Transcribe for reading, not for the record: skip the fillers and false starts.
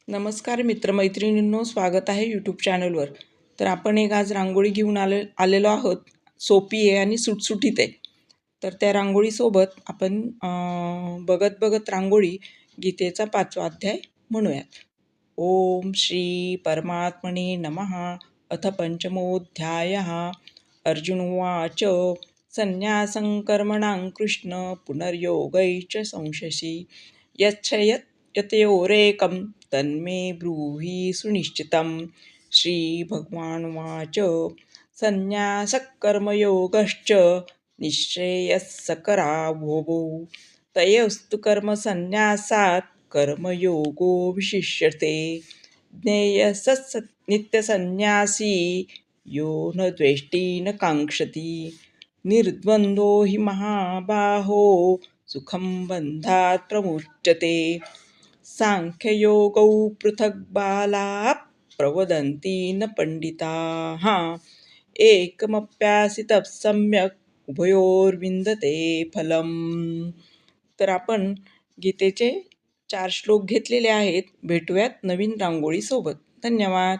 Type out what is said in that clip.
नमस्कार मित्रमैत्रिणींनो, स्वागत आहे यूट्यूब चॅनलवर. तर आपण एक आज रांगोळी घेऊन आलेलो आहोत. सोपी आहे आणि सुटसुटीत आहे. तर त्या रांगोळीसोबत आपण बघत बघत रांगोळी गीतेचा 5वा अध्याय म्हणूयात. ओम श्री परमात्मने नमः. अथ पंचमोऽध्यायः. अर्जुन उवाच. संन्यासं कर्मणां कृष्ण पुनर्योगैश्च संशसि यतयोरेकं तन्मे ब्रूहि सुनिश्चितं. श्रीभगवानुवाच. संन्यासः कर्मयोगश्च निःश्रेयस्करावुभौ. तयोस्तु कर्मसन्न्यासात् कर्मयोगो विशिष्यते. ज्ञेयः नित्यसन्न्यासी यो न द्वेष्टि न काङ्क्षति. निर्द्वन्द्वो हि महाबाहो सुखं बन्धात् प्रमुच्यते. सांख्ययोगौ पृथक् बालाः प्रवदन्ति न पंडिताः. एकमप्यासितः सम्यक् उभयोर्विन्दते फलम्. तर आपण गीतेचे 4 श्लोक घेतलेले आहेत. भेटूयात नवीन रांगोळीसोबत. धन्यवाद.